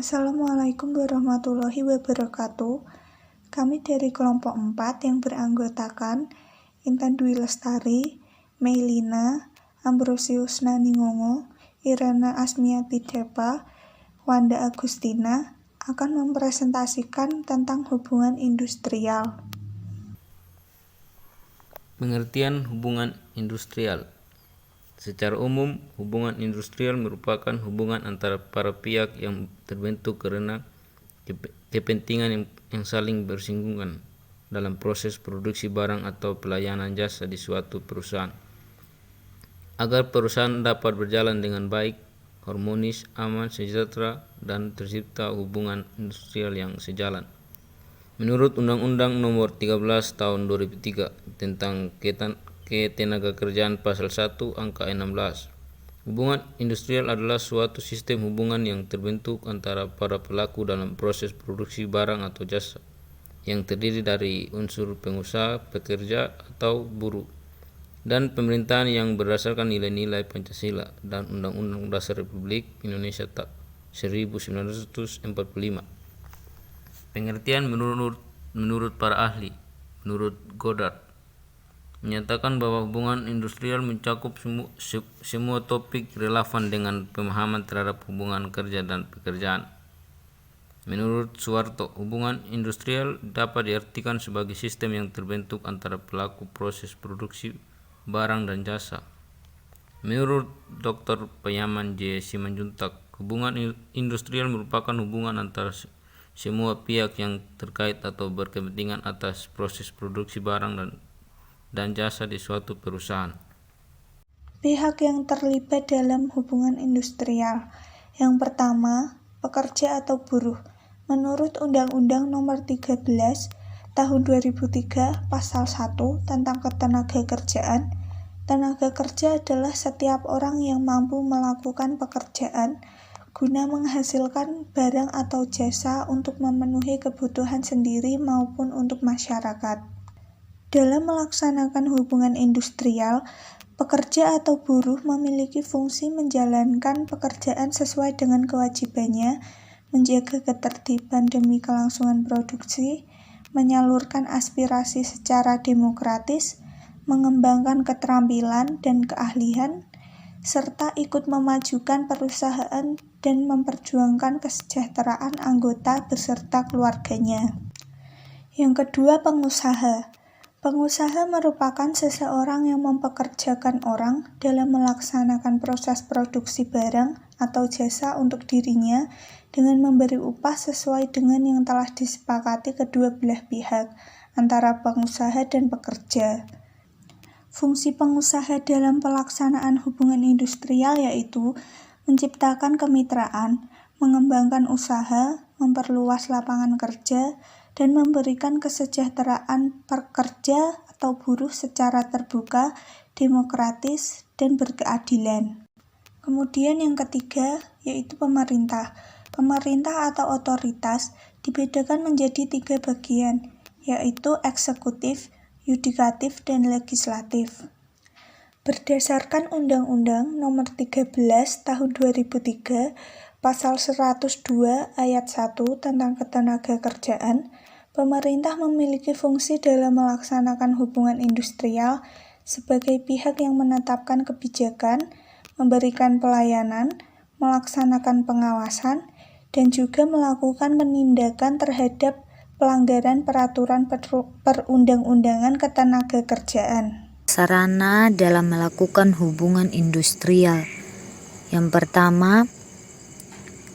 Assalamualaikum warahmatullahi wabarakatuh. Kami dari kelompok 4 yang beranggotakan Intan Dwi Lestari, Meilina, Ambrosius Naningongo, Irena Asmiati Depa, Wanda Agustina akan mempresentasikan tentang hubungan industrial. Pengertian hubungan industrial. Secara umum, hubungan industrial merupakan hubungan antara para pihak yang terbentuk karena kepentingan yang saling bersinggungan dalam proses produksi barang atau pelayanan jasa di suatu perusahaan. Agar perusahaan dapat berjalan dengan baik, harmonis, aman, sejahtera, dan tercipta hubungan industrial yang sejalan. Menurut Undang-Undang Nomor 13 Tahun 2003 tentang Ketenagakerjaan Pasal 1 Angka 16, hubungan industrial adalah suatu sistem hubungan yang terbentuk antara para pelaku dalam proses produksi barang atau jasa, yang terdiri dari unsur pengusaha, pekerja, atau buruh, dan pemerintahan yang berdasarkan nilai-nilai Pancasila dan Undang-Undang Dasar Republik Indonesia 1945. Pengertian menurut para ahli. Menurut Goddard, menyatakan bahwa hubungan industrial mencakup semua topik relevan dengan pemahaman terhadap hubungan kerja dan pekerjaan. Menurut Suwarto, hubungan industrial dapat diartikan sebagai sistem yang terbentuk antara pelaku proses produksi barang dan jasa. Menurut Dr. Payaman J. Simanjuntak, hubungan industrial merupakan hubungan antara semua pihak yang terkait atau berkepentingan atas proses produksi barang dan jasa di suatu perusahaan. Pihak yang terlibat dalam hubungan industrial. Yang pertama, pekerja atau buruh. Menurut Undang-Undang Nomor 13 Tahun 2003 Pasal 1 tentang Ketenagakerjaan, tenaga kerja adalah setiap orang yang mampu melakukan pekerjaan guna menghasilkan barang atau jasa untuk memenuhi kebutuhan sendiri maupun untuk masyarakat. Dalam melaksanakan hubungan industrial, pekerja atau buruh memiliki fungsi menjalankan pekerjaan sesuai dengan kewajibannya, menjaga ketertiban demi kelangsungan produksi, menyalurkan aspirasi secara demokratis, mengembangkan keterampilan dan keahlian, serta ikut memajukan perusahaan dan memperjuangkan kesejahteraan anggota beserta keluarganya. Yang kedua, pengusaha. Pengusaha merupakan seseorang yang mempekerjakan orang dalam melaksanakan proses produksi barang atau jasa untuk dirinya dengan memberi upah sesuai dengan yang telah disepakati kedua belah pihak antara pengusaha dan pekerja. Fungsi pengusaha dalam pelaksanaan hubungan industrial yaitu menciptakan kemitraan, mengembangkan usaha, memperluas lapangan kerja, dan memberikan kesejahteraan pekerja atau buruh secara terbuka, demokratis, dan berkeadilan. Kemudian yang ketiga yaitu pemerintah. Pemerintah atau otoritas dibedakan menjadi 3 bagian, yaitu eksekutif, yudikatif, dan legislatif. Berdasarkan Undang-Undang Nomor 13 Tahun 2003 Pasal 102 Ayat 1 tentang Ketenagakerjaan, pemerintah memiliki fungsi dalam melaksanakan hubungan industrial sebagai pihak yang menetapkan kebijakan, memberikan pelayanan, melaksanakan pengawasan, dan juga melakukan penindakan terhadap pelanggaran peraturan perundang-undangan ketenagakerjaan. Sarana dalam melakukan hubungan industrial. Yang pertama,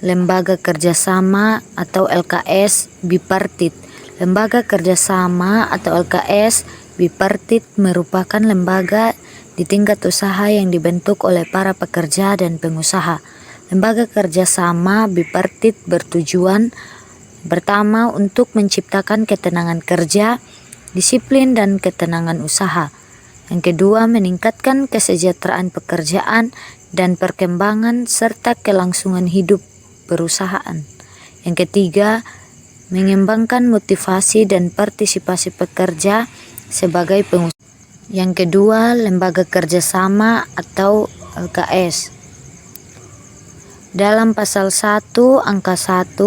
lembaga kerjasama atau LKS bipartit. Lembaga kerjasama atau LKS bipartit merupakan lembaga di tingkat usaha yang dibentuk oleh para pekerja dan pengusaha. Lembaga kerjasama bipartit bertujuan pertama untuk menciptakan ketenangan kerja, disiplin, dan ketenangan usaha. Yang kedua, meningkatkan kesejahteraan pekerjaan dan perkembangan serta kelangsungan hidup perusahaan. Yang ketiga, mengembangkan motivasi dan partisipasi pekerja sebagai pengusaha. Yang kedua, lembaga kerjasama atau LKS dalam pasal 1 angka 1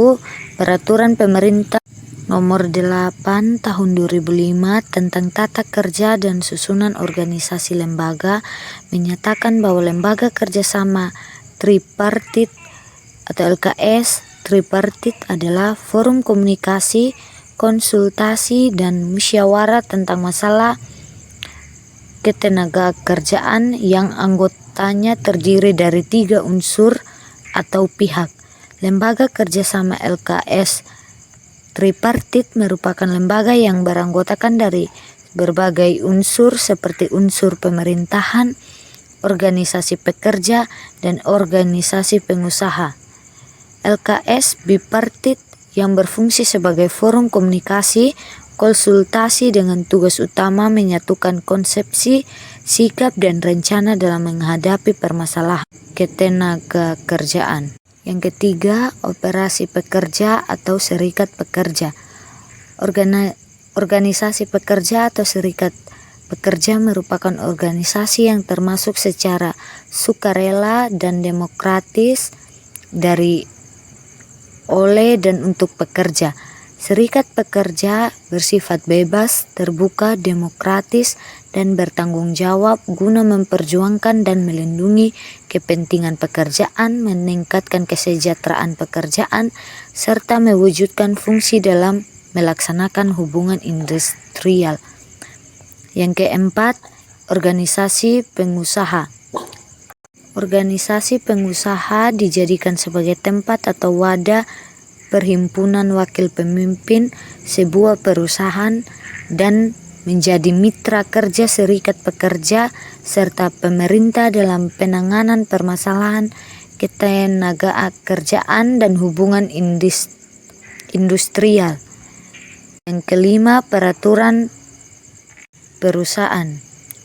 Peraturan Pemerintah Nomor 8 Tahun 2005 tentang Tata Kerja dan Susunan Organisasi Lembaga menyatakan bahwa lembaga kerjasama tripartit atau LKS tripartit adalah forum komunikasi, konsultasi, dan musyawarah tentang masalah ketenagakerjaan yang anggotanya terdiri dari 3 unsur atau pihak. Lembaga kerjasama LKS tripartit merupakan lembaga yang beranggotakan dari berbagai unsur seperti unsur pemerintahan, organisasi pekerja, dan organisasi pengusaha. LKS bipartit yang berfungsi sebagai forum komunikasi, konsultasi dengan tugas utama menyatukan konsepsi, sikap, dan rencana dalam menghadapi permasalahan ketenagakerjaan. Yang ketiga, operasi pekerja atau serikat pekerja. Organisasi pekerja atau serikat pekerja merupakan organisasi yang termasuk secara sukarela dan demokratis oleh dan untuk pekerja. Serikat pekerja bersifat bebas, terbuka, demokratis, dan bertanggung jawab guna memperjuangkan dan melindungi kepentingan pekerjaan, meningkatkan kesejahteraan pekerjaan, serta mewujudkan fungsi dalam melaksanakan hubungan industrial. Yang keempat, organisasi pengusaha. Organisasi pengusaha dijadikan sebagai tempat atau wadah perhimpunan wakil pemimpin sebuah perusahaan dan menjadi mitra kerja serikat pekerja serta pemerintah dalam penanganan permasalahan ketenagakerjaan dan hubungan industrial. Yang kelima, peraturan perusahaan.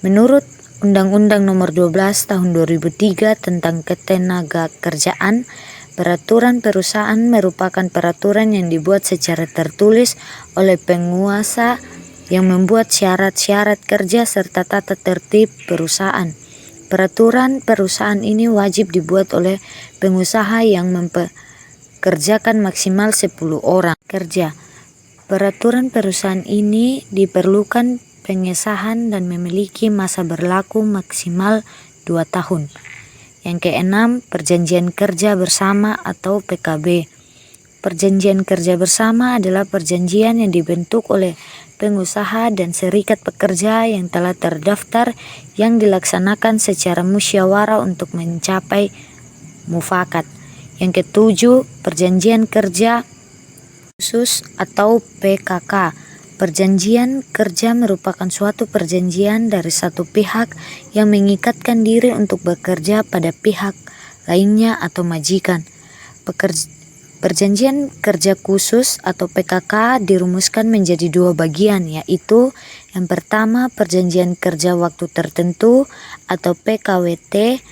Menurut Undang-Undang Nomor 12 Tahun 2003 tentang Ketenagakerjaan, peraturan perusahaan merupakan peraturan yang dibuat secara tertulis oleh penguasa yang membuat syarat-syarat kerja serta tata tertib perusahaan. Peraturan perusahaan ini wajib dibuat oleh pengusaha yang mempekerjakan maksimal 10 orang kerja. Peraturan perusahaan ini diperlukan pengesahan dan memiliki masa berlaku maksimal 2 tahun. Yang keenam, perjanjian kerja bersama atau PKB. Perjanjian kerja bersama adalah perjanjian yang dibentuk oleh pengusaha dan serikat pekerja yang telah terdaftar yang dilaksanakan secara musyawarah untuk mencapai mufakat. Yang ketujuh, perjanjian kerja khusus atau PKK. Perjanjian kerja merupakan suatu perjanjian dari satu pihak yang mengikatkan diri untuk bekerja pada pihak lainnya atau majikan. Perjanjian kerja khusus atau PKK dirumuskan menjadi 2 bagian, yaitu yang pertama, perjanjian kerja waktu tertentu atau PKWT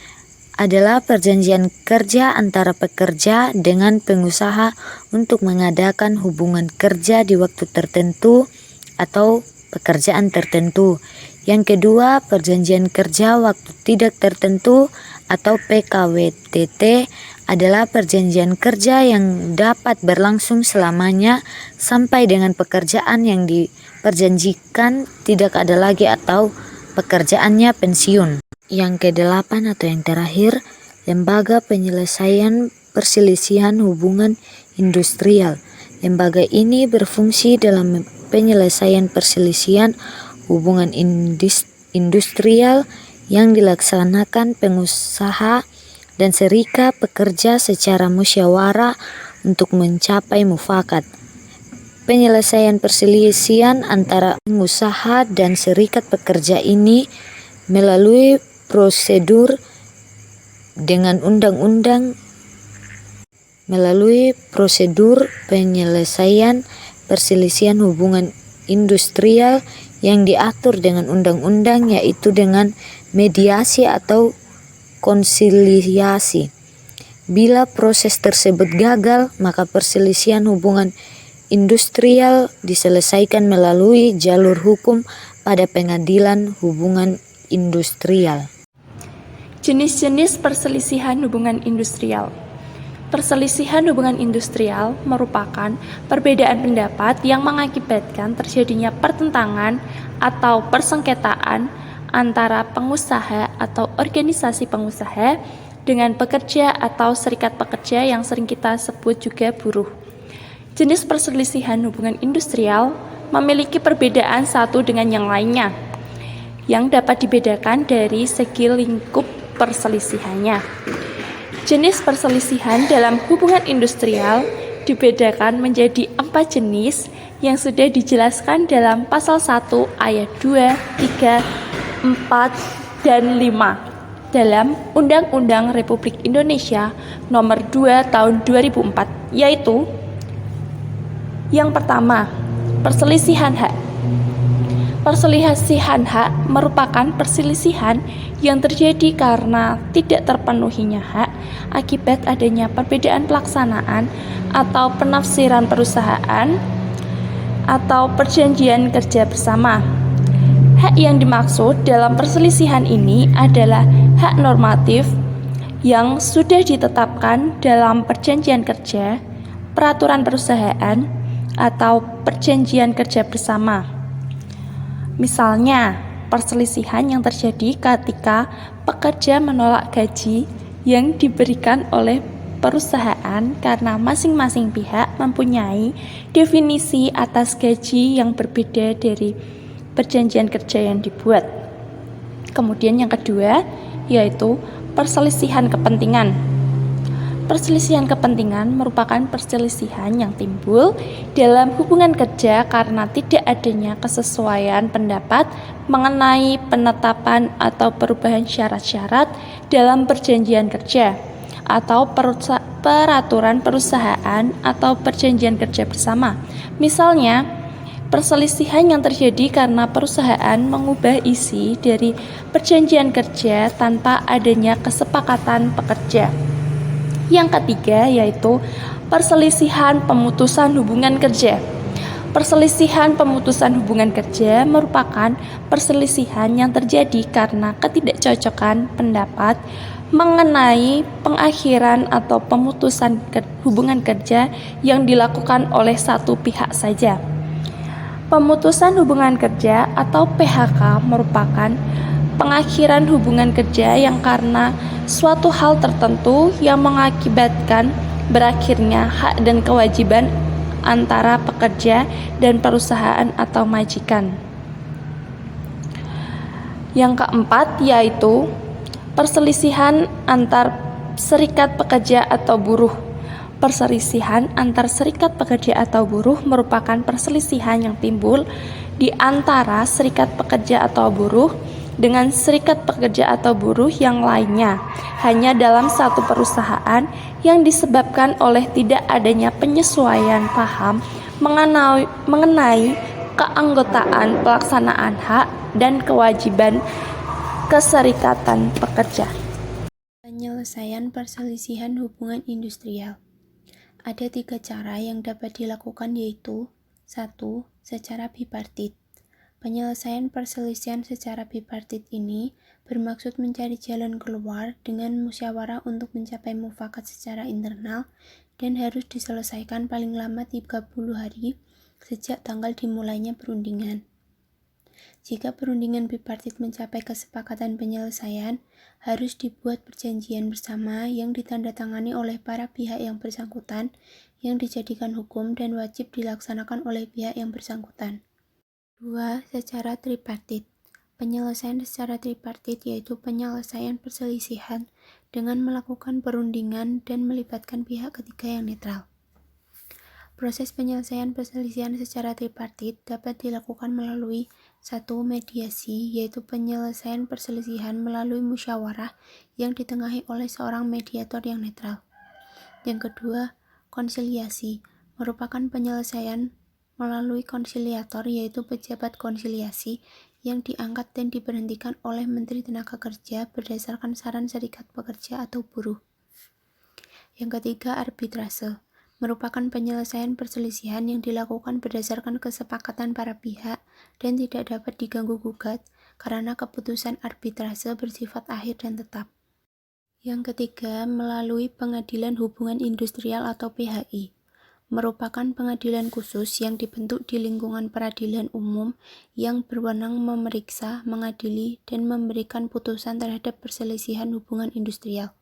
adalah perjanjian kerja antara pekerja dengan pengusaha untuk mengadakan hubungan kerja di waktu tertentu atau pekerjaan tertentu. Yang kedua, perjanjian kerja waktu tidak tertentu atau PKWTT adalah perjanjian kerja yang dapat berlangsung selamanya sampai dengan pekerjaan yang diperjanjikan tidak ada lagi atau pekerjaannya pensiun. Yang kedelapan atau yang terakhir, lembaga penyelesaian perselisihan hubungan industrial. Lembaga ini berfungsi dalam penyelesaian perselisihan hubungan industrial yang dilaksanakan pengusaha dan serikat pekerja secara musyawarah untuk mencapai mufakat. Penyelesaian perselisihan antara pengusaha dan serikat pekerja ini melalui prosedur penyelesaian perselisihan hubungan industrial yang diatur dengan undang-undang, yaitu dengan mediasi atau konsiliasi. Bila proses tersebut gagal, maka perselisihan hubungan industrial diselesaikan melalui jalur hukum pada pengadilan hubungan industrial. Jenis-jenis perselisihan hubungan industrial. Perselisihan hubungan industrial merupakan perbedaan pendapat yang mengakibatkan terjadinya pertentangan atau persengketaan antara pengusaha atau organisasi pengusaha dengan pekerja atau serikat pekerja yang sering kita sebut juga buruh. Jenis perselisihan hubungan industrial memiliki perbedaan satu dengan yang lainnya, yang dapat dibedakan dari segi lingkup perselisihannya. Jenis perselisihan dalam hubungan industrial dibedakan menjadi 4 jenis yang sudah dijelaskan dalam pasal 1 ayat 2, 3, 4, dan 5 dalam Undang-Undang Republik Indonesia Nomor 2 Tahun 2004, yaitu yang pertama, perselisihan hak. Perselisihan hak merupakan perselisihan yang terjadi karena tidak terpenuhinya hak akibat adanya perbedaan pelaksanaan atau penafsiran perusahaan atau perjanjian kerja bersama. Hak yang dimaksud dalam perselisihan ini adalah hak normatif yang sudah ditetapkan dalam perjanjian kerja, peraturan perusahaan, atau perjanjian kerja bersama. Misalnya, perselisihan yang terjadi ketika pekerja menolak gaji yang diberikan oleh perusahaan karena masing-masing pihak mempunyai definisi atas gaji yang berbeda dari perjanjian kerja yang dibuat. Kemudian yang kedua, yaitu perselisihan kepentingan. Perselisihan kepentingan merupakan perselisihan yang timbul dalam hubungan kerja karena tidak adanya kesesuaian pendapat mengenai penetapan atau perubahan syarat-syarat dalam perjanjian kerja atau peraturan perusahaan atau perjanjian kerja bersama. Misalnya, perselisihan yang terjadi karena perusahaan mengubah isi dari perjanjian kerja tanpa adanya kesepakatan pekerja. Yang ketiga yaitu perselisihan pemutusan hubungan kerja. Perselisihan pemutusan hubungan kerja merupakan perselisihan yang terjadi karena ketidakcocokan pendapat mengenai pengakhiran atau pemutusan hubungan kerja yang dilakukan oleh satu pihak saja. Pemutusan hubungan kerja atau PHK merupakan pengakhiran hubungan kerja yang karena suatu hal tertentu yang mengakibatkan berakhirnya hak dan kewajiban antara pekerja dan perusahaan atau majikan. Yang keempat yaitu perselisihan antar serikat pekerja atau buruh. Perselisihan antar serikat pekerja atau buruh merupakan perselisihan yang timbul di antara serikat pekerja atau buruh dengan serikat pekerja atau buruh yang lainnya hanya dalam satu perusahaan yang disebabkan oleh tidak adanya penyesuaian paham mengenai keanggotaan pelaksanaan hak dan kewajiban keserikatan pekerja. Penyelesaian perselisihan hubungan industrial. Ada 3 cara yang dapat dilakukan yaitu 1. Secara bipartit. Penyelesaian perselisihan secara bipartit ini bermaksud mencari jalan keluar dengan musyawarah untuk mencapai mufakat secara internal dan harus diselesaikan paling lama 30 hari sejak tanggal dimulainya perundingan. Jika perundingan bipartit mencapai kesepakatan penyelesaian, harus dibuat perjanjian bersama yang ditandatangani oleh para pihak yang bersangkutan yang dijadikan hukum dan wajib dilaksanakan oleh pihak yang bersangkutan. 2. Secara tripartit. Penyelesaian secara tripartit yaitu penyelesaian perselisihan dengan melakukan perundingan dan melibatkan pihak ketiga yang netral. Proses penyelesaian perselisihan secara tripartit dapat dilakukan melalui 1. Mediasi, yaitu penyelesaian perselisihan melalui musyawarah yang ditengahi oleh seorang mediator yang netral. Yang kedua, konsiliasi, merupakan penyelesaian melalui konsiliator yaitu pejabat konsiliasi yang diangkat dan diberhentikan oleh Menteri Tenaga Kerja berdasarkan saran serikat pekerja atau buruh. Yang ketiga, arbitrase, merupakan penyelesaian perselisihan yang dilakukan berdasarkan kesepakatan para pihak dan tidak dapat diganggu-gugat karena keputusan arbitrase bersifat akhir dan tetap. Yang ketiga, melalui Pengadilan Hubungan Industrial atau PHI, merupakan pengadilan khusus yang dibentuk di lingkungan peradilan umum yang berwenang memeriksa, mengadili, dan memberikan putusan terhadap perselisihan hubungan industrial.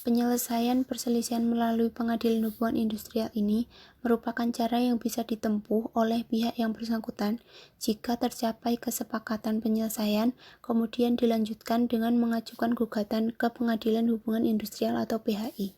Penyelesaian perselisihan melalui pengadilan hubungan industrial ini merupakan cara yang bisa ditempuh oleh pihak yang bersangkutan jika tercapai kesepakatan penyelesaian, kemudian dilanjutkan dengan mengajukan gugatan ke Pengadilan Hubungan Industrial atau PHI.